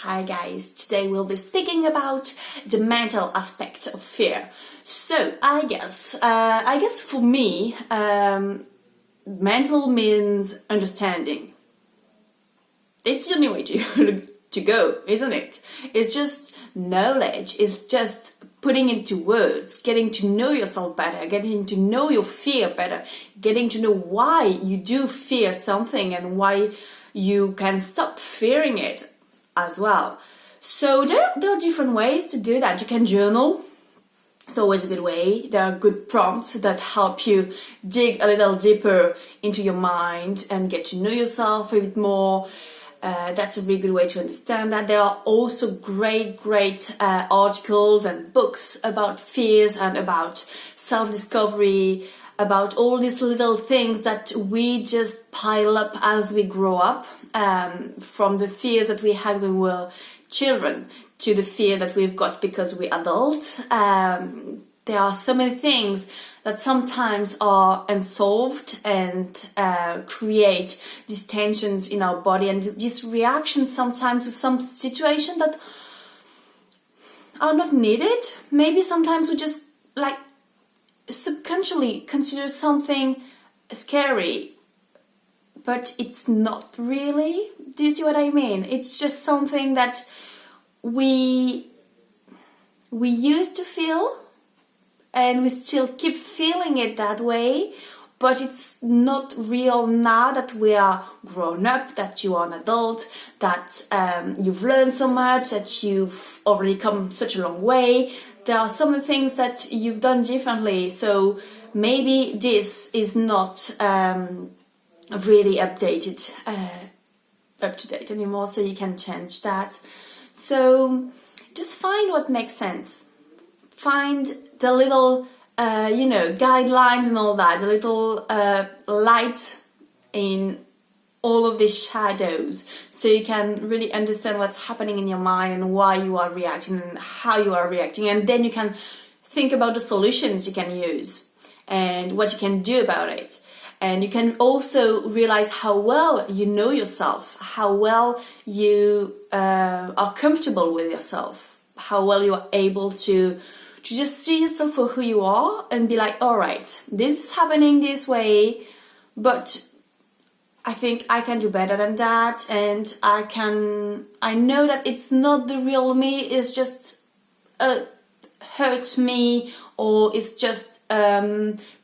Hi guys, today we'll be speaking about the mental aspect of fear. So I guess for me, mental means understanding. It's the only way to go, isn't it? It's just knowledge. It's just putting into words, getting to know yourself better, getting to know your fear better, getting to know why you do fear something and why you can stop fearing it as well. So there are different ways to do that. You can journal. It's always a good way. There are good prompts that help you dig a little deeper into your mind and get to know yourself a bit more. That's a really good way to understand that. There are also great articles and books about fears and about self-discovery, about all these little things that we just pile up as we grow up, from the fears that we had when we were children to the fear that we've got because we're adults. There are so many things that sometimes are unsolved and create these tensions in our body and these reactions sometimes to some situation that are not needed. Maybe sometimes we just like subconsciously consider something scary, but it's not really. Do you see what I mean? It's just something that we used to feel and we still keep feeling it that way, but it's not real now that we are grown up, that you are an adult, that you've learned so much, that you've already come such a long way. There are some things that you've done differently, so maybe this is not really up to date anymore, so you can change that. So just find what makes sense. Find the little, guidelines and all that, the little light in all of these shadows, so you can really understand what's happening in your mind and why you are reacting and how you are reacting. And then you can think about the solutions you can use and what you can do about it. And you can also realize how well you know yourself, how well you are comfortable with yourself, how well you are able to just see yourself for who you are and be like, all right, this is happening this way, but I think I can do better than that, and I know that it's not the real me, it's just hurt me, or it's just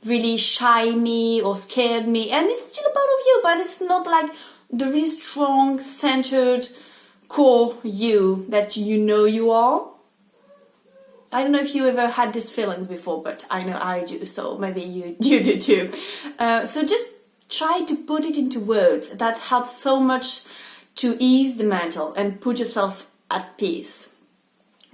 really shy me or scared me, and it's still a part of you, but it's not like the really strong, centered, core you that you know you are. I don't know if you ever had these feelings before, but I know I do, so maybe you do too. So just try to put it into words. That helps so much to ease the mental and put yourself at peace.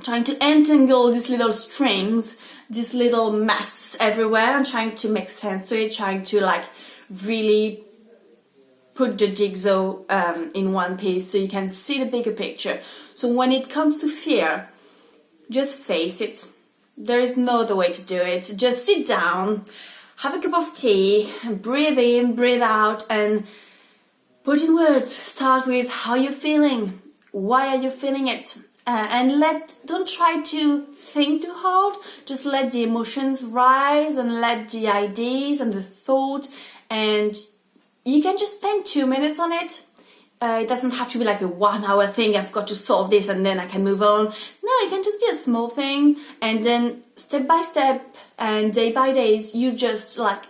Trying to untangle these little strings, these little mess everywhere, and trying to make sense to it, trying to like really put the jigsaw in one piece so you can see the bigger picture. So when it comes to fear, just face it. There is no other way to do it. Just sit down, have a cup of tea, breathe in, breathe out, and put in words. Start with how you're feeling. Why are you feeling it? And don't try to think too hard. Just let the emotions rise and let the ideas and the thought, and you can just spend 2 minutes on it. It doesn't have to be like a 1 hour thing. I've got to solve this and then I can move on. No, it can just be a small thing, and then step by step and day by day, you just like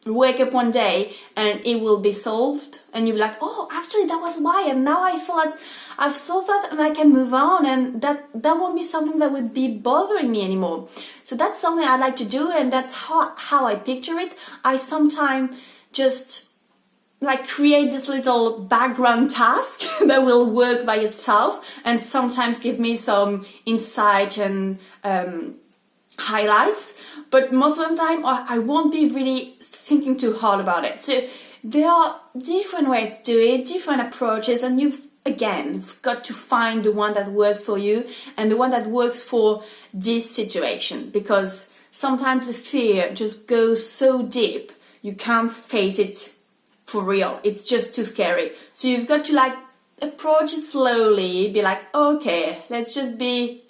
wake up one day and it will be solved, and you'll be like, oh, actually that was why, and now I feel like I've solved that and I can move on, and that won't be something that would be bothering me anymore. So that's something I like to do, and that's how I picture it. I sometimes just like create this little background task that will work by itself and sometimes give me some insight and highlights, but most of the time I won't be really thinking too hard about it. So there are different ways to do it, different approaches, and you've got to find the one that works for you and the one that works for this situation, because sometimes the fear just goes so deep you can't face it for real. It's just too scary. So you've got to like approach it slowly, be like, okay, let's just be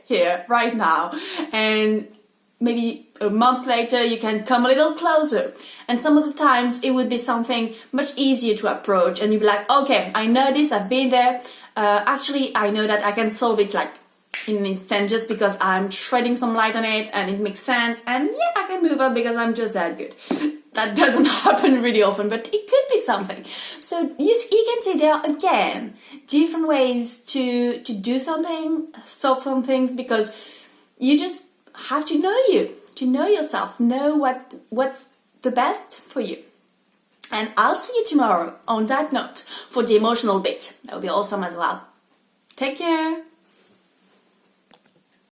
here right now, and maybe a month later you can come a little closer. And some of the times it would be something much easier to approach, and you'd be like, okay, I know this, I've been there, actually I know that I can solve it like in an instant just because I'm shedding some light on it and it makes sense, and yeah, I can move up because I'm just that good. That doesn't happen really often, but it could be something. So you can see there are, again, different ways to do something, solve some things, because you just have to know yourself, know what's the best for you. And I'll see you tomorrow on that note for the emotional bit. That will be awesome as well. Take care.